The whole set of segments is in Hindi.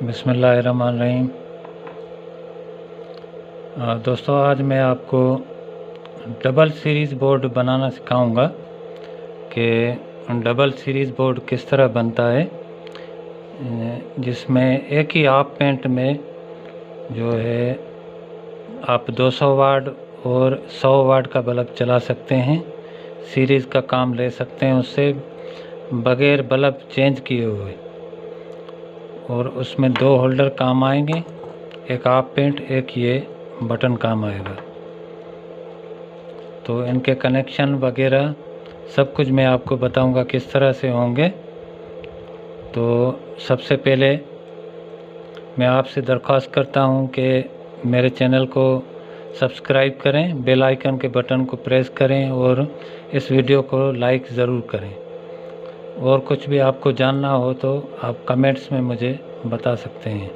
बिस्मिल्लाहिर्रहमानिर्रहीम। दोस्तों, आज मैं आपको डबल सीरीज़ बोर्ड बनाना सिखाऊंगा कि डबल सीरीज़ बोर्ड किस तरह बनता है, जिसमें एक ही हाफ पेंट में जो है आप 200 वाट और 100 वाट का बल्ब चला सकते हैं। सीरीज़ का काम ले सकते हैं उससे बगैर बल्ब चेंज किए हुए, और उसमें 2 होल्डर काम आएंगे, एक हाफ पेंट, एक ये बटन काम आएगा। तो इनके कनेक्शन वगैरह सब कुछ मैं आपको बताऊंगा किस तरह से होंगे। तो सबसे पहले मैं आपसे दरख्वास्त करता हूं कि मेरे चैनल को सब्सक्राइब करें, बेल आइकन के बटन को प्रेस करें और इस वीडियो को लाइक ज़रूर करें। और कुछ भी आपको जानना हो तो आप कमेंट्स में मुझे बता सकते हैं।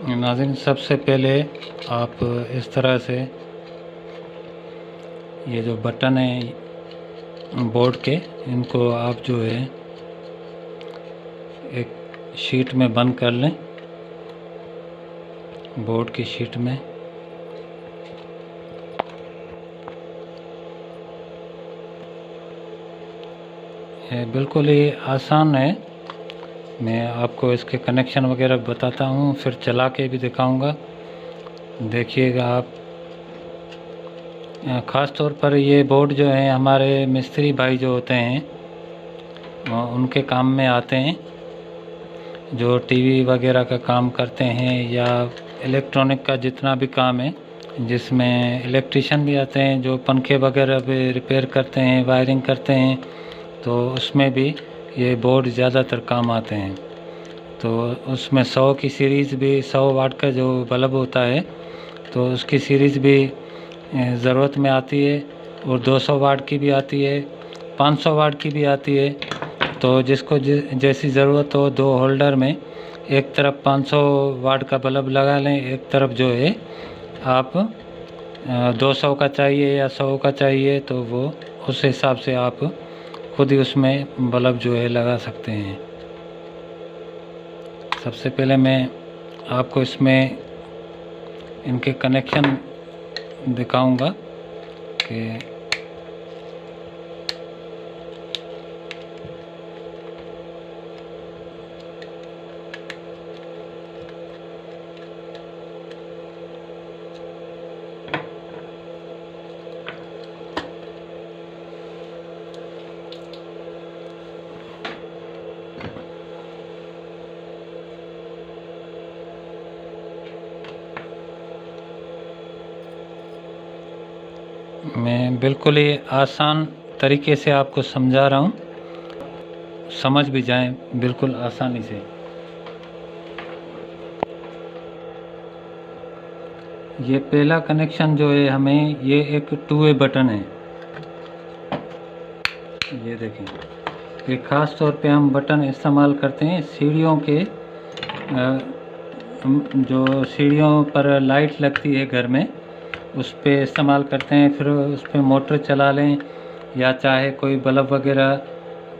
नाज़रीन, सबसे पहले आप इस तरह से ये जो बटन है बोर्ड के, इनको आप जो है एक शीट में बंद कर लें, बोर्ड की शीट में। ये बिल्कुल ही आसान है। मैं आपको इसके कनेक्शन वगैरह बताता हूँ, फिर चला के भी दिखाऊंगा, देखिएगा आप। ख़ास तौर पर ये बोर्ड जो है हमारे मिस्त्री भाई जो होते हैं उनके काम में आते हैं, जो टीवी वगैरह का काम करते हैं या इलेक्ट्रॉनिक का जितना भी काम है, जिसमें इलेक्ट्रिशियन भी आते हैं जो पंखे वगैरह भी रिपेयर करते हैं, वायरिंग करते हैं, तो उसमें भी ये बोर्ड ज़्यादातर काम आते हैं। तो उसमें 100 की सीरीज़ भी, 100 वाट का जो बल्ब होता है तो उसकी सीरीज़ भी ज़रूरत में आती है, और 200 वाट की भी आती है, 500 वाट की भी आती है। तो जिसको जैसी ज़रूरत हो, 2 होल्डर में एक तरफ 500 वाट का बल्ब लगा लें, एक तरफ जो है आप 200 का चाहिए या 100 का चाहिए, तो वो उस हिसाब से आप खुद ही उसमें बल्ब जो है लगा सकते हैं। सबसे पहले मैं आपको इसमें इनके कनेक्शन दिखाऊंगा कि मैं बिल्कुल ही आसान तरीके से आपको समझा रहा हूँ, समझ भी जाएं बिल्कुल आसानी से। ये पहला कनेक्शन जो है हमें, ये एक 2 वे बटन है, ये देखें। ये ख़ास तौर पे हम बटन इस्तेमाल करते हैं सीढ़ियों के, जो सीढ़ियों पर लाइट लगती है घर में, उस पर इस्तेमाल करते हैं। फिर उस पर मोटर चला लें, या चाहे कोई बल्ब वगैरह,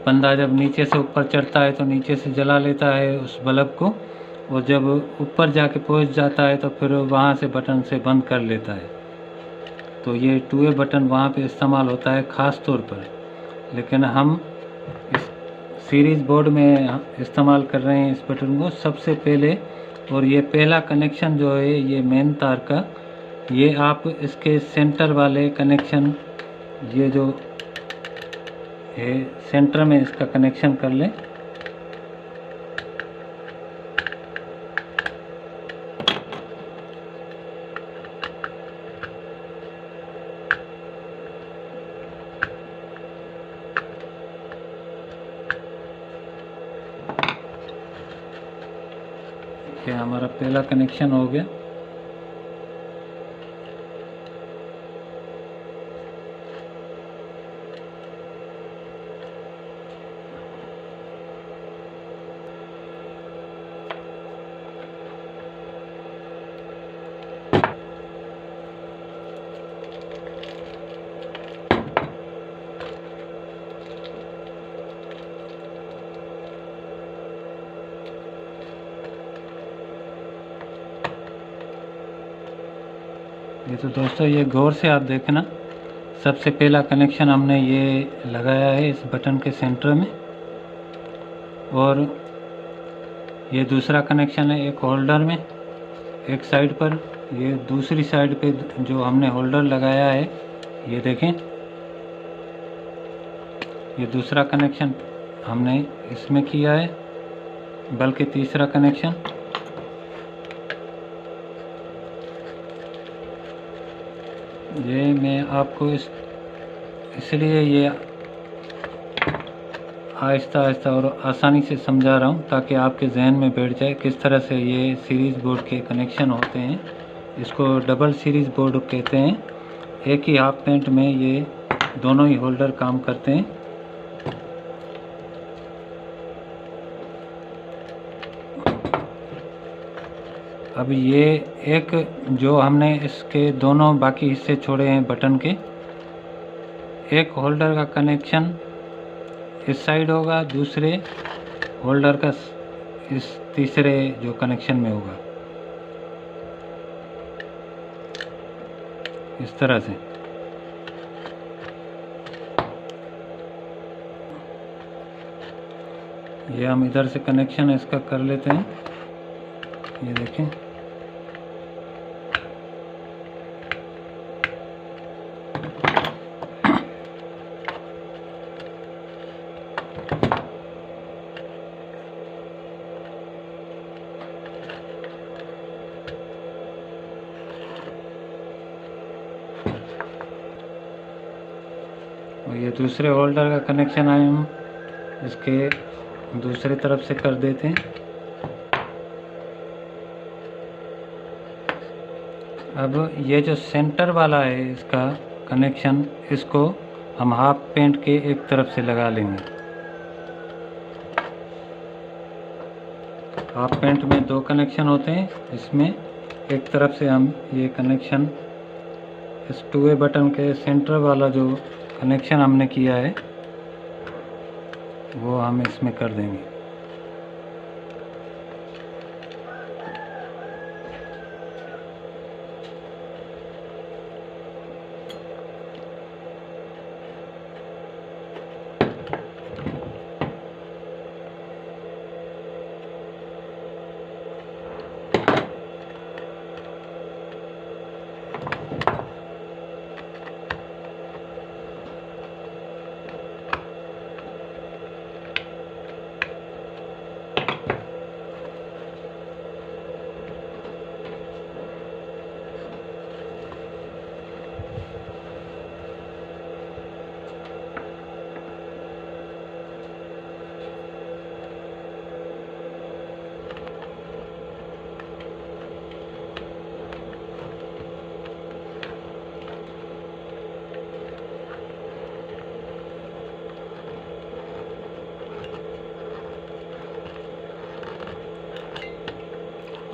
बंदा जब नीचे से ऊपर चढ़ता है तो नीचे से जला लेता है उस बल्ब को, और जब ऊपर जाके पहुंच जाता है तो फिर वहाँ से बटन से बंद कर लेता है। तो ये 2A बटन वहाँ पे इस्तेमाल होता है ख़ास तौर पर। लेकिन हम इस सीरीज़ बोर्ड में इस्तेमाल कर रहे हैं इस बटन को सबसे पहले। और ये पहला कनेक्शन जो है ये मेन तार का, ये आप इसके सेंटर वाले कनेक्शन, ये जो है सेंटर में इसका कनेक्शन कर लें। हमारा पहला कनेक्शन हो गया। ये तो दोस्तों ये गौर से आप देखना, सबसे पहला कनेक्शन हमने ये लगाया है इस बटन के सेंटर में, और ये दूसरा कनेक्शन है एक होल्डर में एक साइड पर। ये दूसरी साइड पे जो हमने होल्डर लगाया है ये देखें, ये दूसरा कनेक्शन हमने इसमें किया है, बल्कि तीसरा कनेक्शन। ये मैं आपको इसलिए ये आहिस्ता आहिस्ता और आसानी से समझा रहा हूँ ताकि आपके जहन में बैठ जाए किस तरह से ये सीरीज़ बोर्ड के कनेक्शन होते हैं। इसको डबल सीरीज़ बोर्ड कहते हैं। एक ही हाफ पेंट में ये दोनों ही होल्डर काम करते हैं। अब ये एक जो हमने इसके दोनों बाकी हिस्से छोड़े हैं बटन के, एक होल्डर का कनेक्शन इस साइड होगा, दूसरे होल्डर का इस तीसरे जो कनेक्शन में होगा, इस तरह से। ये हम इधर से कनेक्शन इसका कर लेते हैं। ये देखें, और ये दूसरे होल्डर का कनेक्शन आए हम इसके दूसरे तरफ से कर देते हैं। अब ये जो सेंटर वाला है इसका कनेक्शन, इसको हम हाफ पेंट के एक तरफ से लगा लेंगे। हाफ पेंट में दो कनेक्शन होते हैं, इसमें एक तरफ से हम ये कनेक्शन इस 2A बटन के सेंटर वाला जो कनेक्शन हमने किया है वो हम इसमें कर देंगे।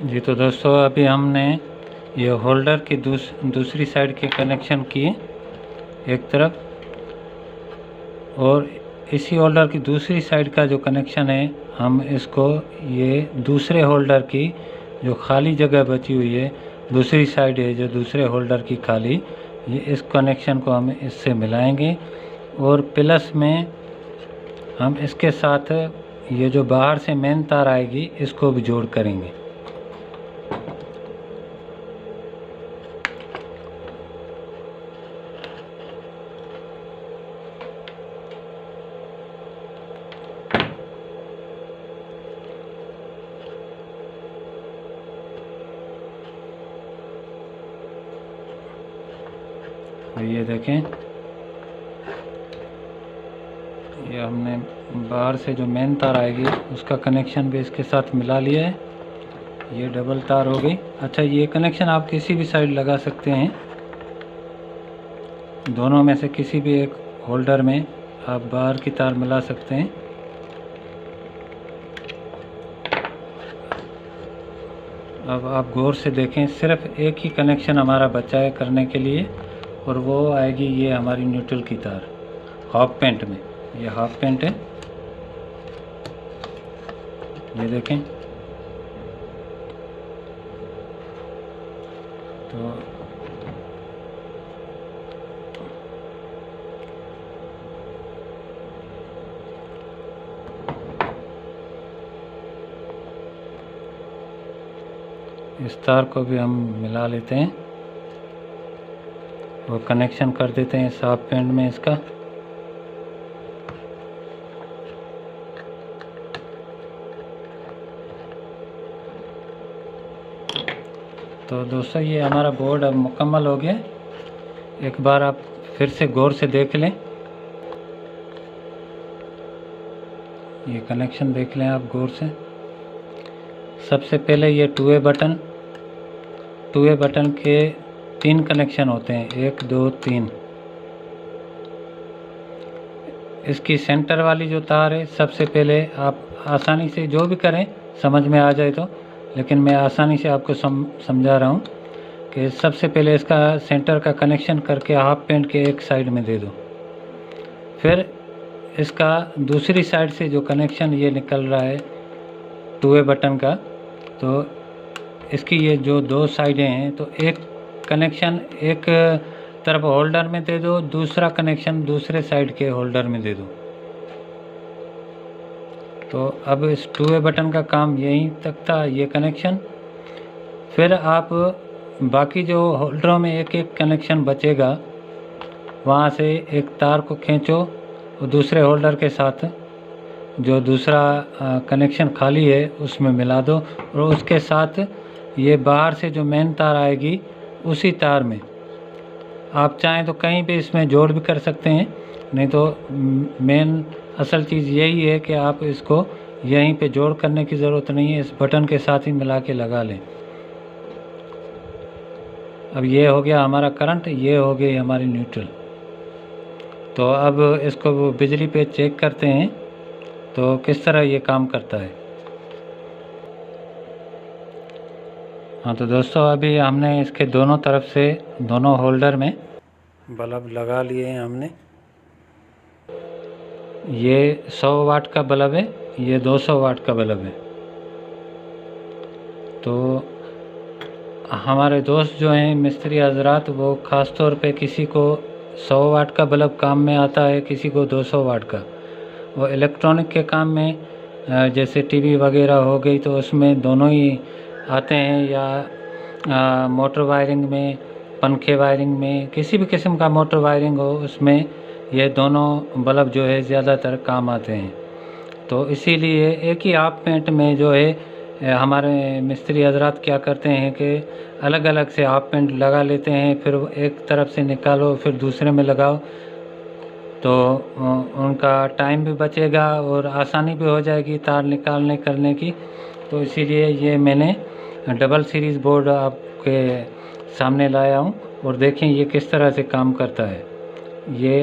जी तो दोस्तों अभी हमने ये होल्डर की दूसरी साइड के कनेक्शन किए एक तरफ, और इसी होल्डर की दूसरी साइड का जो कनेक्शन है हम इसको ये दूसरे होल्डर की जो खाली जगह बची हुई है, दूसरी साइड है जो दूसरे होल्डर की खाली, ये इस कनेक्शन को हम इससे मिलाएंगे। और प्लस में हम इसके साथ ये जो बाहर से मेन तार आएगी इसको भी जोड़ करेंगे। ये देखें, ये हमने बाहर से जो मेन तार आएगी उसका कनेक्शन भी इसके साथ मिला लिया है। ये डबल तार हो गई। अच्छा, ये कनेक्शन आप किसी भी साइड लगा सकते हैं, दोनों में से किसी भी एक होल्डर में आप बाहर की तार मिला सकते हैं। अब आप गौर से देखें, सिर्फ एक ही कनेक्शन हमारा बचा है करने के लिए, और वो आएगी ये हमारी न्यूट्रल की तार हाफ पेंट में। ये हाफ पेंट है, ये देखें। तो इस तार को भी हम मिला लेते हैं और कनेक्शन कर देते हैं इस हाफ पेंट में इसका। तो दोस्तों, ये हमारा बोर्ड अब मुकम्मल हो गया। एक बार आप फिर से गौर से देख लें, ये कनेक्शन देख लें आप गौर से। सबसे पहले ये टू वे बटन के 3 कनेक्शन होते हैं, 1 2 3। इसकी सेंटर वाली जो तार है, सबसे पहले आप आसानी से जो भी करें समझ में आ जाए तो, लेकिन मैं आसानी से आपको समझा रहा हूँ कि सबसे पहले इसका सेंटर का कनेक्शन करके हाफ पेंट के एक साइड में दे दो। फिर इसका दूसरी साइड से जो कनेक्शन ये निकल रहा है टू वे बटन का, तो इसकी ये जो 2 साइडें हैं, तो एक कनेक्शन एक तरफ होल्डर में दे दो, दूसरा कनेक्शन दूसरे साइड के होल्डर में दे दो। तो अब इस टू वे बटन का काम यहीं तक था, ये कनेक्शन। फिर आप बाकी जो होल्डरों में एक एक कनेक्शन बचेगा, वहाँ से एक तार को खींचो और दूसरे होल्डर के साथ जो दूसरा कनेक्शन खाली है उसमें मिला दो, और उसके साथ ये बाहर से जो मेन तार आएगी उसी तार में आप चाहें तो कहीं भी इसमें जोड़ भी कर सकते हैं, नहीं तो मेन असल चीज़ यही है कि आप इसको यहीं पे जोड़ करने की ज़रूरत नहीं है, इस बटन के साथ ही मिला के लगा लें। अब ये हो गया हमारा करंट, ये हो गई हमारी न्यूट्रल। तो अब इसको बिजली पे चेक करते हैं तो किस तरह ये काम करता है। हाँ, तो दोस्तों, अभी हमने इसके दोनों तरफ से दोनों होल्डर में बल्ब लगा लिए हैं हमने। ये 100 वाट का बल्ब है, ये 200 वाट का बल्ब है। तो हमारे दोस्त जो हैं मिस्त्री हजरात, वो ख़ास तौर पे किसी को 100 वाट का बल्ब काम में आता है, किसी को 200 वाट का। वो इलेक्ट्रॉनिक के काम में जैसे टीवी वगैरह हो गई तो उसमें दोनों ही आते हैं, या मोटर वायरिंग में, पंखे वायरिंग में, किसी भी किस्म का मोटर वायरिंग हो उसमें ये दोनों बल्ब जो है ज़्यादातर काम आते हैं। तो इसीलिए एक ही हाफ पेंट में जो है हमारे मिस्त्री हजरात क्या करते हैं कि अलग अलग से हाफ पेंट लगा लेते हैं, फिर एक तरफ से निकालो फिर दूसरे में लगाओ, तो उनका टाइम भी बचेगा और आसानी भी हो जाएगी तार निकालने करने की। तो इसीलिए ये मैंने डबल सीरीज़ बोर्ड आपके सामने लाया हूँ, और देखें ये किस तरह से काम करता है। ये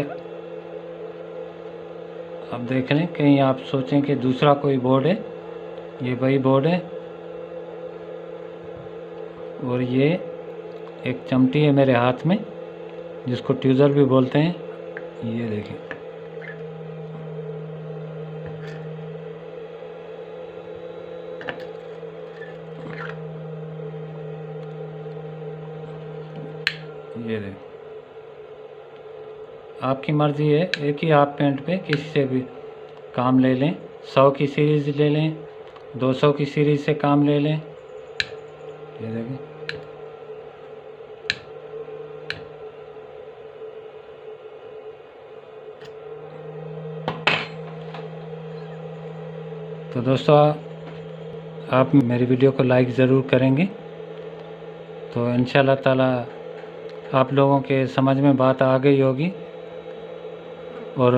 अब देख लें, कहीं आप सोचें कि दूसरा कोई बोर्ड है, ये वही बोर्ड है। और ये एक चमटी है मेरे हाथ में जिसको ट्यूज़र भी बोलते हैं, ये देखें। ये देखें, आपकी मर्ज़ी है एक ही हाफ पेंट पे किसी से भी काम ले लें, 100 की सीरीज़ ले लें, 200 की सीरीज़ से काम ले लें। ये देखें, तो दोस्तों आप मेरी वीडियो को लाइक ज़रूर करेंगे, तो इंशाल्लाह ताला आप लोगों के समझ में बात आ गई होगी। और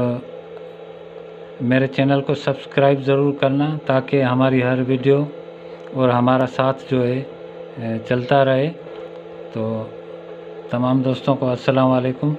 मेरे चैनल को सब्सक्राइब ज़रूर करना, ताकि हमारी हर वीडियो और हमारा साथ जो है चलता रहे। तो तमाम दोस्तों को अस्सलाम वालेकुम।